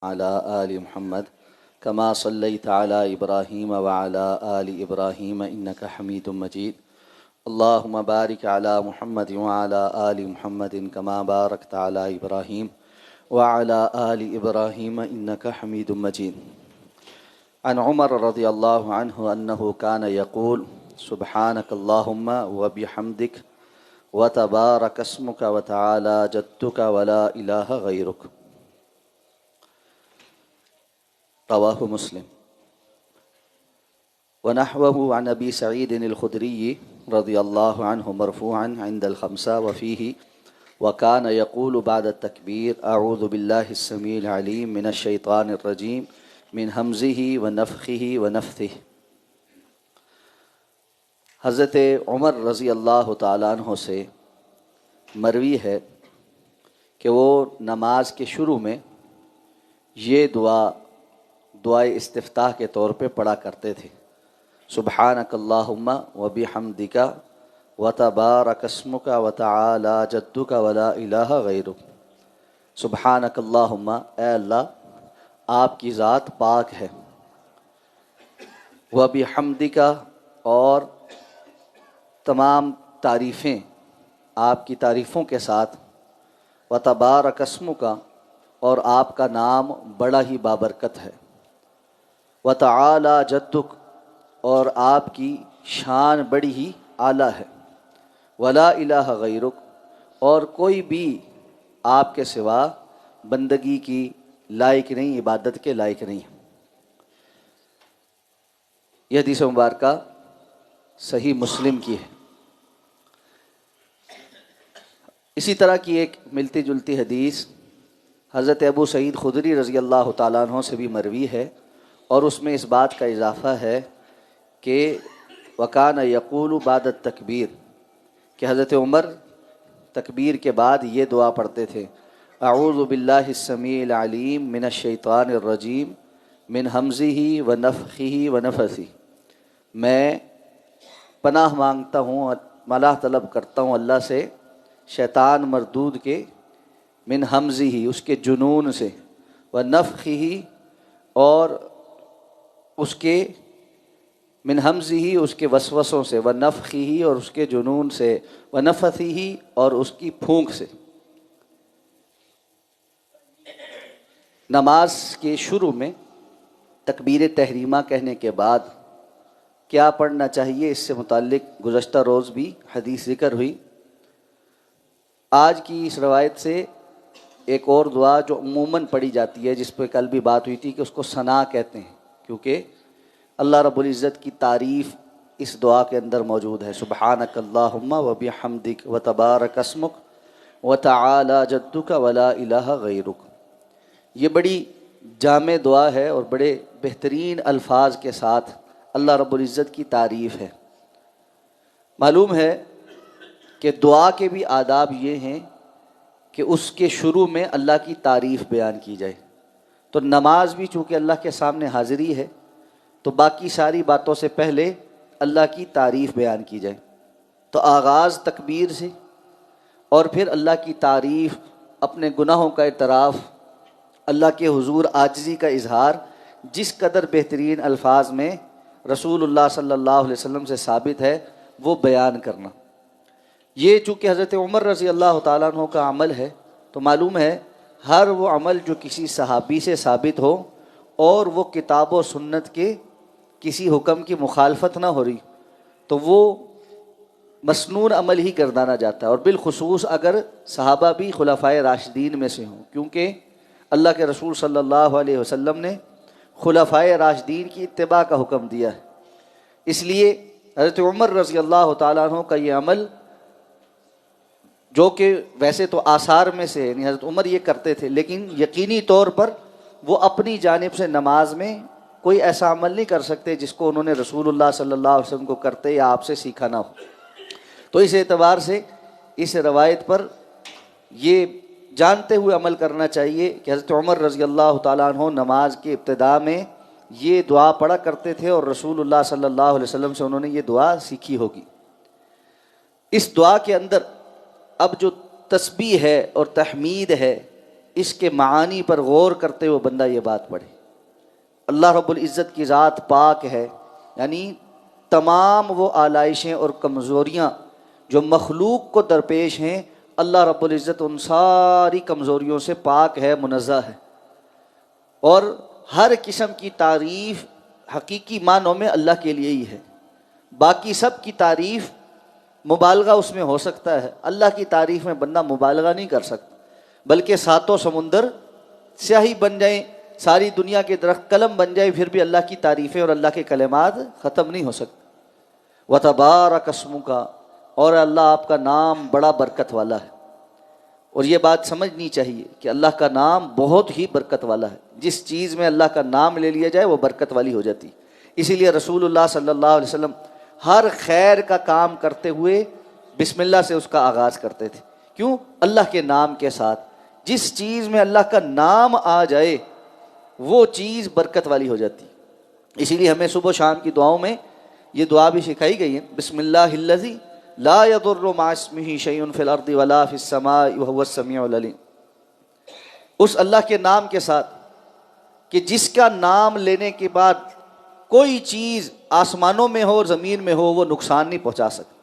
على آل محمد كما صليت على إبراهيم وعلى آل إبراهيم إنك حميد مجيد اللهم بارك على محمد وعلى آل محمد كما باركت على إبراهيم وعلى آل إبراهيم إنك حميد مجيد عن عمر رضي الله عنه أنه كان يقول سبحانك اللهم وبحمدك وتبارك اسمك وتعالى جدك ولا إله غيرك رواه مسلم ونحوه عن أبي سعيد الخدري رضي الله عنه مرفوعا عند الخمسة وفيه وكان يقول بعد التكبير أعوذ بالله السميع العليم من الشيطان الرجيم من همزه ونفخه ونفثه۔ حضرت عمر رضی اللہ تعالیٰ عنہ سے مروی ہے کہ وہ نماز کے شروع میں یہ دعائے استفتاح کے طور پہ پڑھا کرتے تھے، سبحانک اللہم وبحمدک وتبارک اسمک وتعالی جدک ولا الہ غیرک۔ سبحانک اللہم، اے اللہ آپ کی ذات پاک ہے، وبحمدک اور تمام تعریفیں آپ کی تعریفوں کے ساتھ، وتبارک اسمک اور آپ کا نام بڑا ہی بابرکت ہے، وتعالی جدک اور آپ کی شان بڑی ہی اعلیٰ ہے، ولا الہ غیرک اور کوئی بھی آپ کے سوا بندگی کی لائق نہیں، عبادت کے لائق نہیں۔ یہ حدیث مبارکہ صحیح مسلم کی ہے۔ اسی طرح کی ایک ملتی جلتی حدیث حضرت ابو سعید خدری رضی اللہ تعالیٰ عنہ سے بھی مروی ہے، اور اس میں اس بات کا اضافہ ہے کہ وکان یقول بعد التکبیر، کہ حضرت عمر تکبیر کے بعد یہ دعا پڑھتے تھے، اعوذ باللہ السمیع العلیم من الشیطان الرجیم من ہمزہ ونفخہ ونفثہ، میں پناہ مانگتا ہوں، ملاح طلب کرتا ہوں اللہ سے شیطان مردود کے، من ہمزہ اس کے جنون سے، ونفخہ اور اس کے، من ہمزہ اس کے وسوسوں سے، ونفخہ اور اس کے جنون سے، ونفثہ اور اس کی پھونک سے۔ نماز کے شروع میں تکبیر تحریمہ کہنے کے بعد کیا پڑھنا چاہیے، اس سے متعلق گزشتہ روز بھی حدیث ذکر ہوئی۔ آج کی اس روایت سے ایک اور دعا جو عموماً پڑھی جاتی ہے، جس پہ کل بھی بات ہوئی تھی کہ اس کو ثنا کہتے ہیں، کیونکہ اللہ رب العزت کی تعریف اس دعا کے اندر موجود ہے، سبحانک اللہم وبحمدک وتبارک اسمک وتعالی جدک ولا الہ غیرک۔ یہ بڑی جامع دعا ہے اور بڑے بہترین الفاظ کے ساتھ اللہ رب العزت کی تعریف ہے۔ معلوم ہے کہ دعا کے بھی آداب یہ ہیں کہ اس کے شروع میں اللہ کی تعریف بیان کی جائے، تو نماز بھی چونکہ اللہ کے سامنے حاضری ہے تو باقی ساری باتوں سے پہلے اللہ کی تعریف بیان کی جائے، تو آغاز تکبیر سے اور پھر اللہ کی تعریف، اپنے گناہوں کا اعتراف، اللہ کے حضور عاجزی کا اظہار، جس قدر بہترین الفاظ میں رسول اللہ صلی اللہ علیہ وسلم سے ثابت ہے وہ بیان کرنا۔ یہ چونکہ حضرت عمر رضی اللہ تعالیٰ عنہ کا عمل ہے، تو معلوم ہے ہر وہ عمل جو کسی صحابی سے ثابت ہو اور وہ کتاب و سنت کے کسی حکم کی مخالفت نہ ہو رہی تو وہ مسنون عمل ہی گردانا جاتا ہے، اور بالخصوص اگر صحابہ بھی خلفائے راشدین میں سے ہوں، کیونکہ اللہ کے رسول صلی اللہ علیہ وسلم نے خلفائے راشدین کی اتباع کا حکم دیا ہے۔ اس لیے حضرت عمر رضی اللہ تعالیٰ عنہ کا یہ عمل، جو کہ ویسے تو آثار میں سے یعنی حضرت عمر یہ کرتے تھے، لیکن یقینی طور پر وہ اپنی جانب سے نماز میں کوئی ایسا عمل نہیں کر سکتے جس کو انہوں نے رسول اللہ صلی اللہ علیہ وسلم کو کرتے یا آپ سے سیکھا نہ ہو۔ تو اس اعتبار سے اس روایت پر یہ جانتے ہوئے عمل کرنا چاہیے کہ حضرت عمر رضی اللہ تعالیٰ عنہ نماز کے ابتداء میں یہ دعا پڑھا کرتے تھے، اور رسول اللہ صلی اللہ علیہ وسلم سے انہوں نے یہ دعا سیکھی ہوگی۔ اس دعا کے اندر اب جو تسبیح ہے اور تحمید ہے، اس کے معانی پر غور کرتے ہوئے بندہ یہ بات پڑھے۔ اللہ رب العزت کی ذات پاک ہے، یعنی تمام وہ آلائشیں اور کمزوریاں جو مخلوق کو درپیش ہیں، اللہ رب العزت ان ساری کمزوریوں سے پاک ہے، منزہ ہے، اور ہر قسم کی تعریف حقیقی معنوں میں اللہ کے لیے ہی ہے۔ باقی سب کی تعریف مبالغہ اس میں ہو سکتا ہے، اللہ کی تعریف میں بندہ مبالغہ نہیں کر سکتا، بلکہ ساتوں سمندر سیاہی بن جائیں، ساری دنیا کے درخت قلم بن جائے، پھر بھی اللہ کی تعریفیں اور اللہ کے کلمات ختم نہیں ہو سکتے۔ وَتَبَارَكَ اسْمُكَ، اور اللہ آپ کا نام بڑا برکت والا ہے۔ اور یہ بات سمجھنی چاہیے کہ اللہ کا نام بہت ہی برکت والا ہے، جس چیز میں اللہ کا نام لے لیا جائے وہ برکت والی ہو جاتی۔ اسی لیے رسول اللہ صلی اللہ علیہ وسلم ہر خیر کا کام کرتے ہوئے بسم اللہ سے اس کا آغاز کرتے تھے۔ کیوں؟ اللہ کے نام کے ساتھ جس چیز میں اللہ کا نام آ جائے وہ چیز برکت والی ہو جاتی۔ اسی لیے ہمیں صبح و شام کی دعاؤں میں یہ دعا بھی سکھائی گئی ہے، بسم اللہ الذی لا یضر مع اسمہ شیء فی الارض ولا فی السماء وہو السمیع العلیم، اس اللہ کے نام کے ساتھ کہ جس کا نام لینے کے بعد کوئی چیز آسمانوں میں ہو اور زمین میں ہو وہ نقصان نہیں پہنچا سکتی۔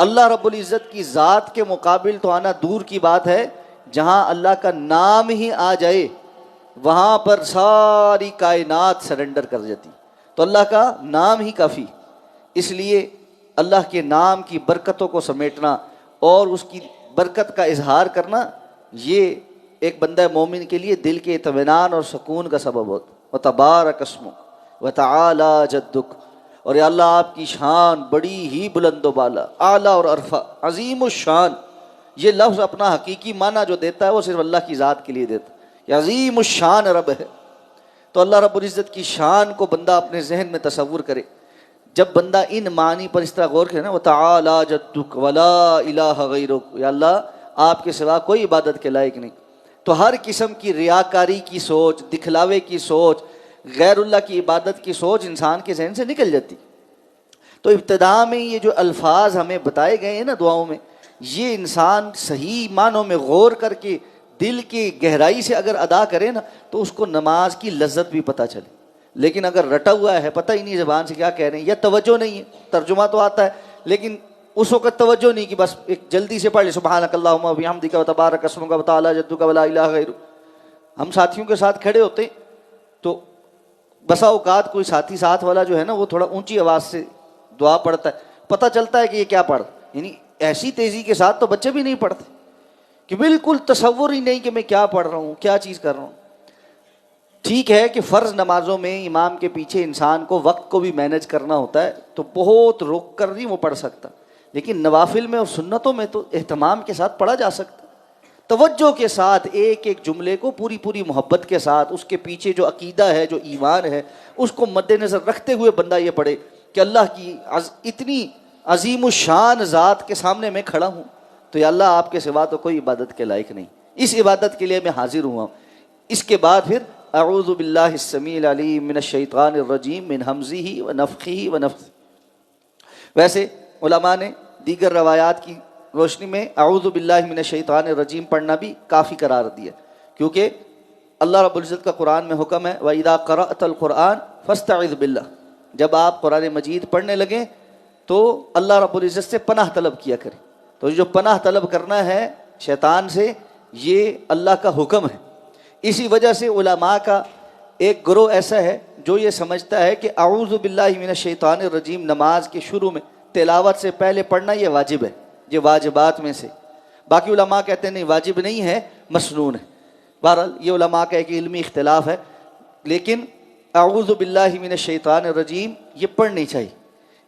اللہ رب العزت کی ذات کے مقابل تو آنا دور کی بات ہے، جہاں اللہ کا نام ہی آ جائے وہاں پر ساری کائنات سرنڈر کر جاتی، تو اللہ کا نام ہی کافی۔ اس لیے اللہ کے نام کی برکتوں کو سمیٹنا اور اس کی برکت کا اظہار کرنا، یہ ایک بندہ مومن کے لیے دل کے اطمینان اور سکون کا سبب ہوتا۔ وَتَبَارَكَ اسْمُكَ وَتَعَالَى جَدُّكَ، اور یا اللہ آپ کی شان بڑی ہی بلند و بالا، اعلیٰ اور عرفہ، عظیم الشان۔ یہ لفظ اپنا حقیقی معنی جو دیتا ہے وہ صرف اللہ کی ذات کے لیے دیتا ہے، یہ عظیم الشان رب ہے۔ تو اللہ رب العزت کی شان کو بندہ اپنے ذہن میں تصور کرے۔ جب بندہ ان معنی پر اس طرح غور کرے نا، وَتَعَالَى جَدُّكَ وَلَا إِلَٰهَ غَيْرُكَ، یا اللہ آپ کے سوا کوئی عبادت کے لائق نہیں، تو ہر قسم کی ریاکاری کی سوچ، دکھلاوے کی سوچ، غیر اللہ کی عبادت کی سوچ انسان کے ذہن سے نکل جاتی۔ تو ابتدا میں یہ جو الفاظ ہمیں بتائے گئے ہیں نا دعاؤں میں، یہ انسان صحیح معنوں میں غور کر کے دل کی گہرائی سے اگر ادا کرے نا تو اس کو نماز کی لذت بھی پتہ چلے۔ لیکن اگر رٹا ہوا ہے، پتہ ہی نہیں زبان سے کیا کہہ رہے ہیں، یا توجہ نہیں ہے، ترجمہ تو آتا ہے لیکن اس وقت توجہ نہیں کہ بس ایک جلدی سے پڑھ لے سبحانک اللہم و بحمدک وتبارک اسمک وتعالی جدک ولا الہ غیرک۔ ہم ساتھیوں کے ساتھ کھڑے ہوتے ہیں تو بسا اوقات کوئی ساتھی ساتھ والا جو ہے نا وہ تھوڑا اونچی آواز سے دعا پڑھتا ہے، پتہ چلتا ہے کہ یہ کیا پڑھ، یعنی ایسی تیزی کے ساتھ تو بچے بھی نہیں پڑھتے کہ بالکل تصور ہی نہیں کہ میں کیا پڑھ رہا ہوں، کیا چیز کر رہا ہوں۔ ٹھیک ہے کہ فرض نمازوں میں امام کے پیچھے انسان کو وقت کو بھی مینج کرنا ہوتا ہے تو بہت رک کر نہیں وہ پڑھ سکتا، لیکن نوافل میں اور سنتوں میں تو اہتمام کے ساتھ پڑھا جا سکتا، توجہ کے ساتھ ایک ایک جملے کو پوری محبت کے ساتھ، اس کے پیچھے جو عقیدہ ہے، جو ایمان ہے، اس کو مد نظر رکھتے ہوئے بندہ یہ پڑھے کہ اللہ کی اتنی عظیم الشان ذات کے سامنے میں کھڑا ہوں تو یا اللہ آپ کے سوا تو کوئی عبادت کے لائق نہیں، اس عبادت کے لیے میں حاضر ہوا ہوں۔ اس کے بعد پھر اعوذ باللہ السمیع العلیم من الشیطان الرجیم من ہمزہ ونفخہ ونفثہ۔ ویسے علماء نے دیگر روایات کی روشنی میں اعوذ باللہ من الشیطان الرجیم پڑھنا بھی کافی قرار دیا، کیونکہ اللہ رب العزت کا قرآن میں حکم ہے وَإِذَا قَرَأْتَ الْقُرْآنَ فَاسْتَعِذْ بِاللَّهِ، جب آپ قرآن مجید پڑھنے لگیں تو اللہ رب العزت سے پناہ طلب کیا کریں۔ تو جو پناہ طلب کرنا ہے شیطان سے، یہ اللہ کا حکم ہے۔ اسی وجہ سے علماء کا ایک گروہ ایسا ہے جو یہ سمجھتا ہے کہ اعوذ باللہ من الشیطان الرجیم نماز کے شروع میں تلاوت سے پہلے پڑھنا یہ واجب ہے، یہ واجبات میں سے۔ باقی علماء کہتے ہیں نہیں، واجب نہیں ہے، مسنون ہے۔ بہرحال یہ علماء کا ایک علمی اختلاف ہے، لیکن اعوذ باللہ من الشیطان الرجیم یہ پڑھنی چاہیے،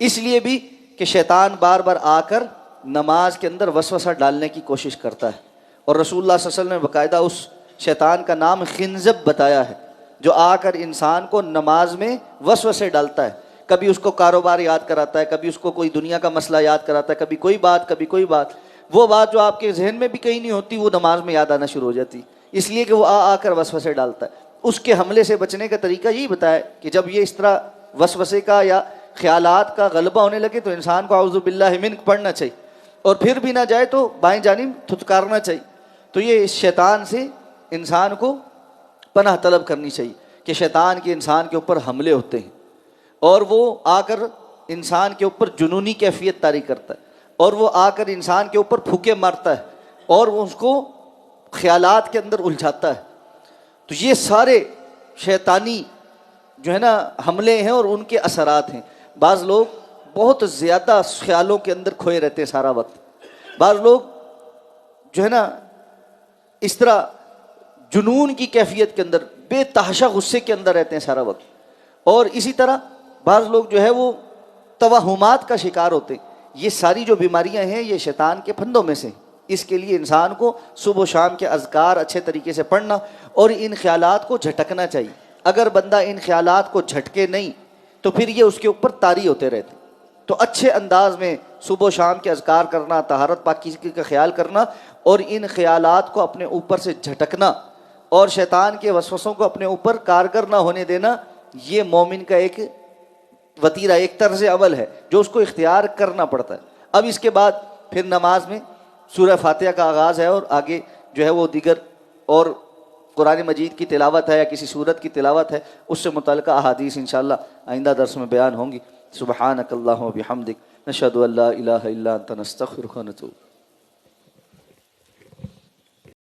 اس لیے بھی کہ شیطان بار بار آ کر نماز کے اندر وسوسہ ڈالنے کی کوشش کرتا ہے، اور رسول اللہ صلی اللہ علیہ وسلم نے باقاعدہ اس شیطان کا نام خنزب بتایا ہے، جو آ کر انسان کو نماز میں وسوسے ڈالتا ہے، کبھی اس کو کاروبار یاد کراتا ہے، کبھی اس کو کوئی دنیا کا مسئلہ یاد کراتا ہے، کبھی کوئی بات، وہ بات جو آپ کے ذہن میں بھی کہیں نہیں ہوتی وہ نماز میں یاد آنا شروع ہو جاتی، اس لیے کہ وہ آ کر وسوسے ڈالتا ہے۔ اس کے حملے سے بچنے کا طریقہ یہی بتایا کہ جب یہ اس طرح وسوسے کا یا خیالات کا غلبہ ہونے لگے تو انسان کو اعوذ باللہ منک پڑھنا چاہیے، اور پھر بھی نہ جائے تو بائیں جانب تھتکارنا چاہیے۔ تو یہ اس شیطان سے انسان کو پناہ طلب کرنی چاہیے کہ شیطان کے انسان کے اوپر حملے ہوتے ہیں اور وہ آ کر انسان کے اوپر جنونی کیفیت طاری کرتا ہے اور وہ آ کر انسان کے اوپر پھوکے مارتا ہے اور وہ اس کو خیالات کے اندر الجھاتا ہے. تو یہ سارے شیطانی جو ہے نا حملے ہیں اور ان کے اثرات ہیں. بعض لوگ بہت زیادہ خیالوں کے اندر کھوئے رہتے ہیں سارا وقت. بعض لوگ جو ہے نا اس طرح جنون کی کیفیت کے اندر بے تحاشا غصے کے اندر رہتے ہیں سارا وقت. اور اسی طرح بعض لوگ جو ہے وہ توہمات کا شکار ہوتے ہیں. یہ ساری جو بیماریاں ہیں یہ شیطان کے پھندوں میں سے. اس کے لیے انسان کو صبح و شام کے اذکار اچھے طریقے سے پڑھنا اور ان خیالات کو جھٹکنا چاہیے. اگر بندہ ان خیالات کو جھٹکے نہیں تو پھر یہ اس کے اوپر طاری ہوتے رہتے. تو اچھے انداز میں صبح و شام کے اذکار کرنا, طہارت پاکیزگی کا خیال کرنا اور ان خیالات کو اپنے اوپر سے جھٹکنا اور شیطان کے وسوسوں کو اپنے اوپر کارگر نہ ہونے دینا, یہ مومن کا ایک وتیرہ, ایک طرز عمل ہے جو اس کو اختیار کرنا پڑتا ہے. اب اس کے بعد پھر نماز میں سورہ فاتحہ کا آغاز ہے اور آگے جو ہے وہ دیگر اور قرآن مجید کی تلاوت ہے یا کسی سورت کی تلاوت ہے, اس سے متعلقہ احادیث انشاءاللہ آئندہ درس میں بیان ہوں گی. سبحانک اللہم و بحمدک نشہد ان لا الہ الا انت نستغفرک و نتوب.